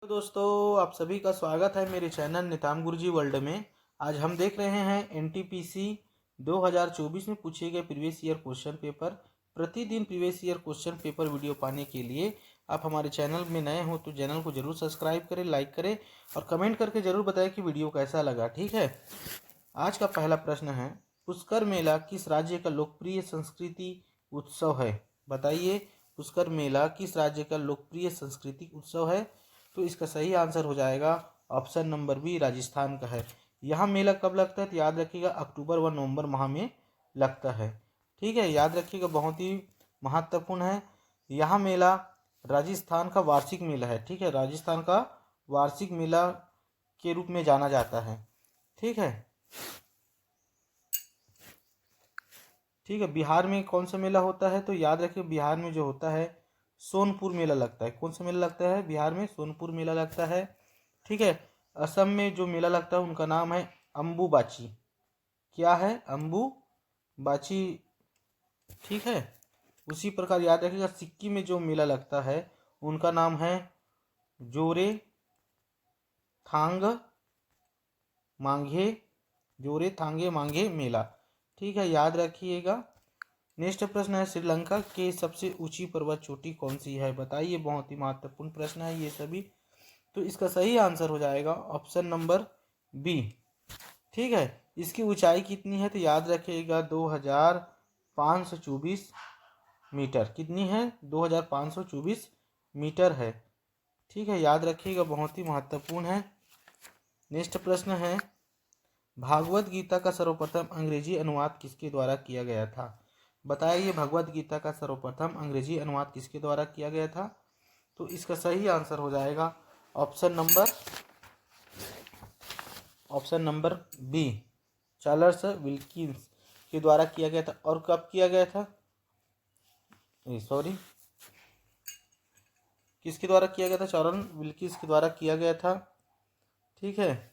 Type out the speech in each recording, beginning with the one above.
तो दोस्तों आप सभी का स्वागत है मेरे चैनल निताम गुरुजी वर्ल्ड में। आज हम देख रहे हैं एनटीपीसी 2024 में पूछे गए प्रीवियस ईयर क्वेश्चन पेपर। प्रतिदिन previous year question paper video पाने के लिए आप हमारे चैनल में नए हो तो चैनल को जरूर सब्सक्राइब करें, लाइक करें और कमेंट करके जरूर बताएं कि वीडियो कैसा लगा। ठीक है, आज का पहला प्रश्न है, पुष्कर मेला किस राज्य का लोकप्रिय संस्कृति उत्सव है? बताइए, पुष्कर मेला किस राज्य का लोकप्रिय सांस्कृतिक उत्सव है? तो इसका सही आंसर हो जाएगा ऑप्शन नंबर बी, राजस्थान का है। यह मेला कब लगता है? तो याद रखिएगा अक्टूबर व नवंबर माह में लगता है। ठीक है, याद रखिएगा, बहुत ही महत्वपूर्ण है। यह मेला राजस्थान का वार्षिक मेला है। ठीक है, राजस्थान का वार्षिक मेला के रूप में जाना जाता है। ठीक है, ठीक है। बिहार में कौन सा मेला होता है? तो याद रखिए, बिहार में जो होता है सोनपुर मेला लगता है। कौन सा मेला लगता है? बिहार में सोनपुर मेला लगता है। ठीक है, असम में जो मेला लगता है उनका नाम है अम्बुबाची। क्या है? अम्बुबाची। ठीक है, उसी प्रकार याद रखिएगा सिक्किम में जो मेला लगता है उनका नाम है जोरे थांग मांगे, जोरे थांगे मांगे मेला। ठीक है, याद रखिएगा। नेक्स्ट प्रश्न है, श्रीलंका के सबसे ऊंची पर्वत चोटी कौन सी है? बताइए, बहुत ही महत्वपूर्ण प्रश्न है ये सभी। तो इसका सही आंसर हो जाएगा ऑप्शन नंबर बी। ठीक है, इसकी ऊंचाई कितनी है? तो याद रखिएगा 2524 मीटर। कितनी है? 2524 मीटर है। ठीक है, याद रखिएगा, बहुत ही महत्वपूर्ण है। नेक्स्ट प्रश्न है, भागवत गीता का सर्वप्रथम अंग्रेजी अनुवाद किसके द्वारा किया गया था? बताइए, भगवत गीता का सर्वप्रथम अंग्रेजी अनुवाद किसके द्वारा किया गया था? तो इसका सही आंसर हो जाएगा option number B, Charles Wilkins के द्वारा किया गया था। और कब किया गया था? किसके द्वारा किया गया था? चार्ल्स विल्किंस के द्वारा किया गया था। ठीक है,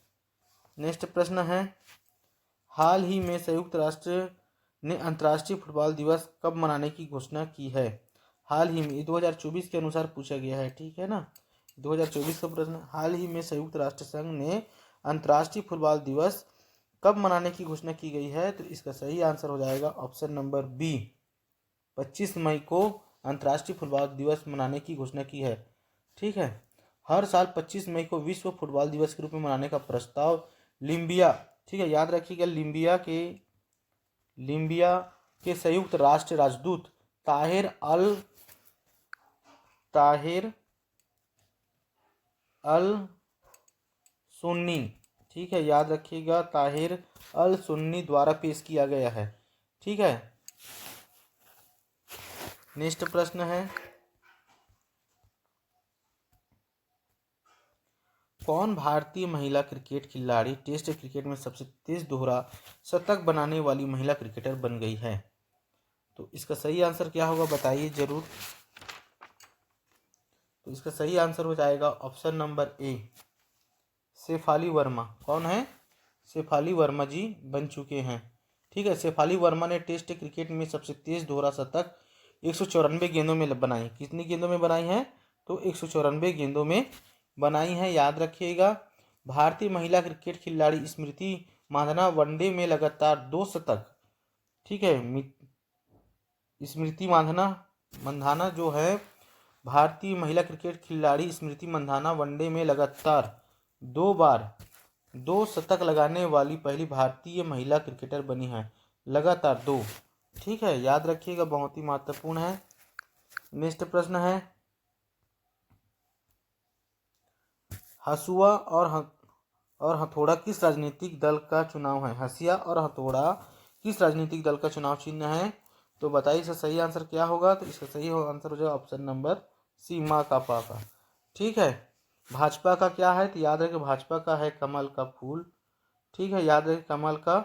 नेक्स्ट प्रश्न है, हाल ही में संयुक्त राष्ट्र ने अंतर्राष्ट्रीय फुटबॉल दिवस कब मनाने की घोषणा की है? हाल ही में 2024 के अनुसार पूछा गया है। ठीक है ना, 2024 का प्रश्न। हाल ही में संयुक्त राष्ट्र संघ ने अंतर्राष्ट्रीय फुटबॉल दिवस कब मनाने की घोषणा की गई है? तो इसका सही आंसर हो जाएगा ऑप्शन नंबर बी, 25 मई को अंतर्राष्ट्रीय फुटबॉल दिवस मनाने की घोषणा की है। ठीक है, हर साल 25 मई को विश्व फुटबॉल दिवस के रूप में मनाने का प्रस्ताव लीबिया, ठीक है, याद रखिएगा, लीबिया के संयुक्त राष्ट्र राजदूत ताहिर अल सुन्नी, ठीक है, याद रखिएगा, ताहिर अल सुन्नी द्वारा पेश किया गया है। ठीक है, नेक्स्ट प्रश्न है, कौन भारतीय महिला क्रिकेट खिलाड़ी टेस्ट क्रिकेट में सबसे तेज दोहरा शतक बनाने वाली महिला क्रिकेटर बन गई है? तो इसका सही आंसर क्या होगा? बताइए जरूर। तो इसका सही आंसर हो जाएगा option number A, Shefali Verma. कौन है? शेफाली वर्मा जी बन चुके हैं। ठीक है, शेफाली वर्मा ने टेस्ट क्रिकेट में सबसे तेज दोहरा शतक 194 गेंदों में बनाई। कितनी गेंदों में बनाई है? तो 194 गेंदों में बनाई है। याद रखिएगा, भारतीय महिला क्रिकेट खिलाड़ी स्मृति मांधाना वनडे में लगातार 2 शतक, ठीक है, स्मृति मंधाना जो है, भारतीय महिला क्रिकेट खिलाड़ी स्मृति मंधाना वनडे में लगातार 2 बार 2 शतक लगाने वाली पहली भारतीय महिला क्रिकेटर बनी है। लगातार 2। ठीक है, याद रखिएगा, बहुत ही महत्वपूर्ण है। नेक्स्ट प्रश्न है, हसुआ और हथौड़ा किस राजनीतिक दल का चुनाव है? हसिया और हथौड़ा किस राजनीतिक दल का चुनाव चिन्ह है? तो बताइए इसका सही आंसर क्या होगा? तो इसका सही आंसर हो जाएगा ऑप्शन नंबर सी, माँ का पाका। ठीक है, भाजपा का क्या है? तो याद रखिए, भाजपा का है कमल का फूल। ठीक है, याद रखिए, कमल का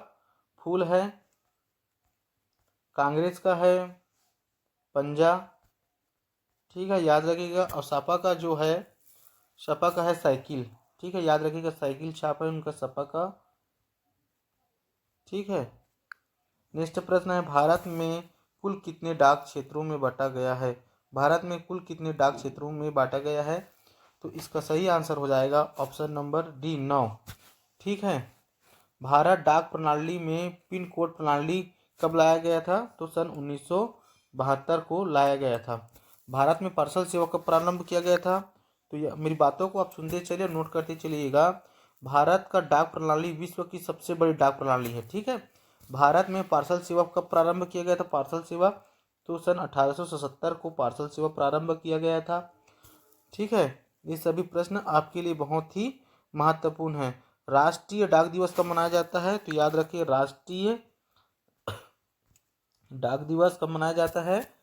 फूल है। कांग्रेस का है पंजा। ठीक है, याद रखिएगा, और सपा का जो है, सपा का है साइकिल। ठीक है, याद रखिएगा, साइकिल छाप है उनका सपा का। ठीक है, नेक्स्ट प्रश्न है, भारत में कुल कितने डाक क्षेत्रों में बांटा गया है? भारत में कुल कितने डाक क्षेत्रों में बांटा गया है? तो इसका सही आंसर हो जाएगा ऑप्शन नंबर डी 9। ठीक है। भारत डाक प्रणाली में पिन कोड प्रणाली कब लाया गया था? तो सन 1972 को लाया गया था। भारत में पार्सल सेवा कब प्रारंभ किया गया था? तो मेरी बातों को आप सुनते चलिए, नोट करते चलिएगा। भारत का डाक प्रणाली विश्व की सबसे बड़ी डाक प्रणाली है। ठीक है। भारत में पार्सल सेवा कब प्रारंभ किया गया था? पार्सल सेवा तो सन 1877 को पार्सल सेवा प्रारंभ किया गया था। ठीक है। ये सभी प्रश्न आपके लिए बहुत ही महत्वपूर्ण है। राष्ट्रीय डाक दिवस कब मनाया जाता है? तो याद रखिए, राष्ट्रीय डाक दिवस कब मनाया जाता है?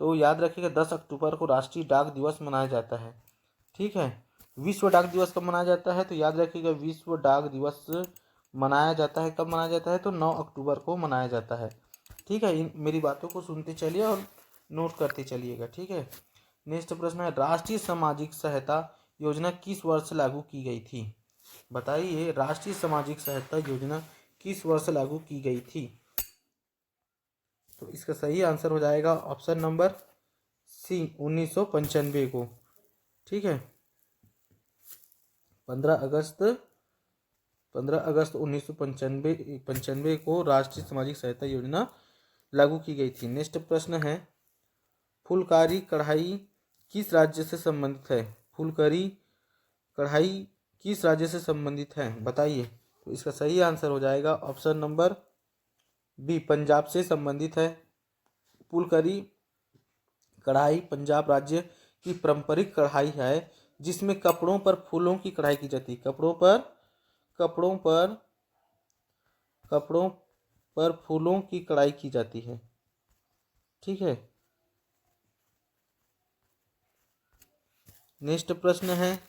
तो याद रखिएगा 10 अक्टूबर को राष्ट्रीय डाक दिवस मनाया जाता है। ठीक है। विश्व डाक दिवस कब मनाया जाता है? तो याद रखिएगा विश्व डाक दिवस मनाया जाता है, कब मनाया जाता है? तो 9 अक्टूबर को मनाया जाता है। ठीक है। मेरी बातों को सुनते चलिए और नोट करते चलिएगा। ठीक है। नेक्स्ट प्रश्न है, राष्ट्रीय सामाजिक सहायता योजना किस वर्ष लागू की गई थी? बताइए, राष्ट्रीय सामाजिक सहायता योजना किस वर्ष लागू की गई थी? तो इसका सही आंसर हो जाएगा ऑप्शन नंबर सी 1995 को। ठीक है। 15 अगस्त 1995 को राष्ट्रीय सामाजिक सहायता योजना लागू की गई थी। नेक्स्ट प्रश्न है, फुलकारी कढ़ाई किस राज्य से संबंधित है? फुलकारी कढ़ाई किस राज्य से संबंधित है? बताइए। तो इसका सही आंसर हो जाएगा ऑप्शन नंबर बी, पंजाब से संबंधित है। फुलकारी कढ़ाई पंजाब राज्य की पारंपरिक कढ़ाई है, जिसमें कपड़ों पर फूलों की कढ़ाई की जाती है। कपड़ों पर फूलों की कढ़ाई की जाती है। ठीक है। नेक्स्ट प्रश्न है,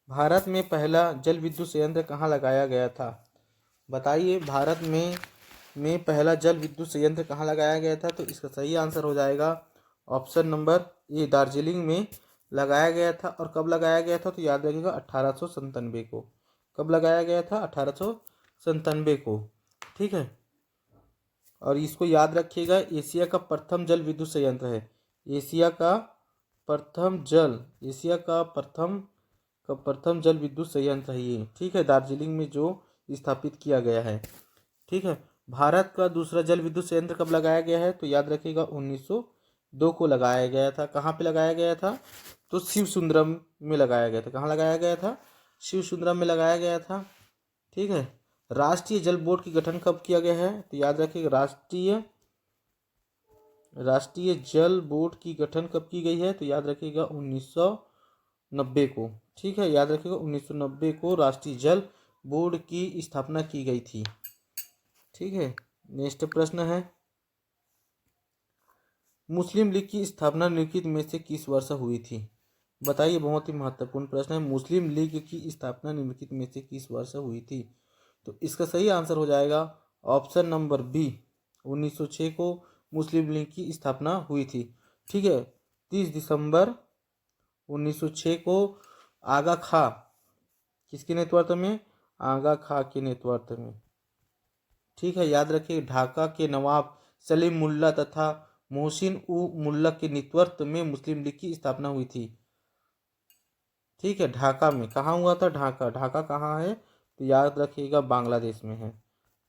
भारत में पहला जल विद्युत संयंत्र कहाँ लगाया गया था? बताइए, भारत में पहला जल विद्युत संयंत्र कहाँ लगाया गया था? तो इसका सही आंसर हो जाएगा ऑप्शन नंबर ए, दार्जिलिंग में लगाया गया था। और कब लगाया गया था? तो याद रखिएगा 1897 को। कब लगाया गया था? 1897 को। ठीक है। और इसको याद रखिएगा, एशिया का प्रथम जल विद्युत संयंत्र है। एशिया का प्रथम जल विद्युत संयंत्र है ये। ठीक है। दार्जिलिंग में जो स्थापित किया गया है। ठीक है। भारत का दूसरा जल विद्युत संयंत्र कब लगाया गया है? तो याद रखिएगा 1902 को लगाया गया था। कहाँ पे लगाया गया था? तो शिव सुंदरम में लगाया गया था। कहाँ लगाया गया था? शिव सुंदरम में लगाया गया था। ठीक है। राष्ट्रीय जल बोर्ड की गठन कब किया गया है? तो याद रखिएगा राष्ट्रीय जल बोर्ड की गठन कब की गई है? तो याद रखिएगा 1990 को। ठीक है। याद रखिएगा 1990 को राष्ट्रीय जल बोर्ड की स्थापना की गई थी। ठीक है। नेक्स्ट प्रश्न है, मुस्लिम लीग की स्थापना निम्नलिखित में से किस वर्ष हुई थी? बताइए, बहुत ही महत्वपूर्ण प्रश्न है। मुस्लिम लीग की स्थापना निम्नलिखित में से किस वर्ष हुई थी? तो इसका सही आंसर हो जाएगा ऑप्शन नंबर बी, 1906 को मुस्लिम लीग की स्थापना हुई थी। ठीक है। 30 दिसंबर 1906 को आगा खां किसके नेतृत्व में? आगा खां के नेतृत्व में। ठीक है। याद रखिए, ढाका के नवाब सलीम मुल्ला तथा मोहसिन उ मुल्ला के नेतृत्व में मुस्लिम लीग की स्थापना हुई थी। ठीक है। ढाका में। कहाँ हुआ था? ढाका कहाँ है? तो याद रखिएगा बांग्लादेश में है।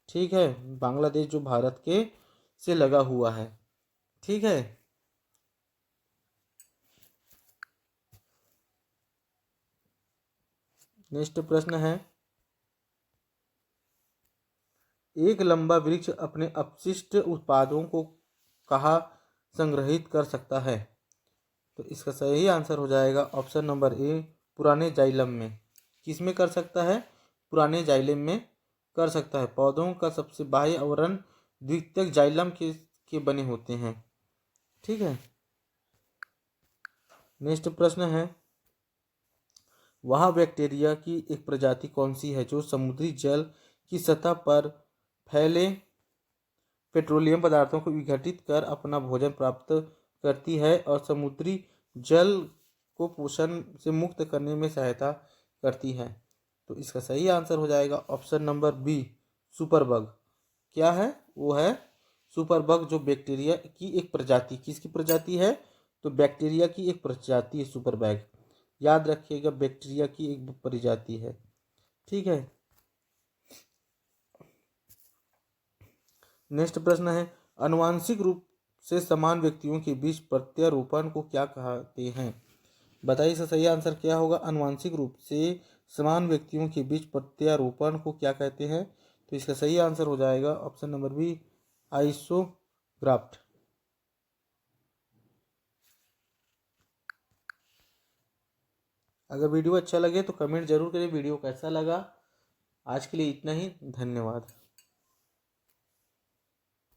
ठीक है। बांग्लादेश जो भारत के से लगा हुआ है। ठीक है। नेक्स्ट प्रश्न है, एक लंबा वृक्ष अपने अपशिष्ट उत्पादों को कहाँ संग्रहित कर सकता है? तो इसका सही आंसर हो जाएगा ऑप्शन नंबर ए, पुराने जाइलम में। किस में कर सकता है? पुराने जाइलम में कर सकता है। पौधों का सबसे बाह्य आवरण द्वितीयक जाइलम के बने होते हैं। ठीक है। नेक्स्ट प्रश्न है, वह बैक्टीरिया की एक प्रजाति कौन सी है जो समुद्री जल की सतह पर फैले पेट्रोलियम पदार्थों को विघटित कर अपना भोजन प्राप्त करती है और समुद्री जल को पोषण से मुक्त करने में सहायता करती है? तो इसका सही आंसर हो जाएगा ऑप्शन नंबर बी, सुपरबग। क्या है? वो है सुपरबग, जो बैक्टीरिया की एक प्रजाति। किसकी प्रजाति है? तो बैक्टीरिया की एक प्रजाति है सुपरबैग। याद रखिएगा, बैक्टीरिया की एक प्रजाति है। ठीक है। नेक्स्ट प्रश्न है, आनुवंशिक रूप से समान व्यक्तियों के बीच प्रत्यारोपण को क्या कहते हैं? बताइए इसका सही आंसर क्या होगा। आनुवंशिक रूप से समान व्यक्तियों के बीच प्रत्यारोपण को क्या कहते हैं? तो इसका सही आंसर हो जाएगा ऑप्शन नंबर बी, आइसोग्राफ्ट। अगर वीडियो अच्छा लगे तो कमेंट जरूर करें वीडियो कैसा लगा। आज के लिए इतना ही, धन्यवाद।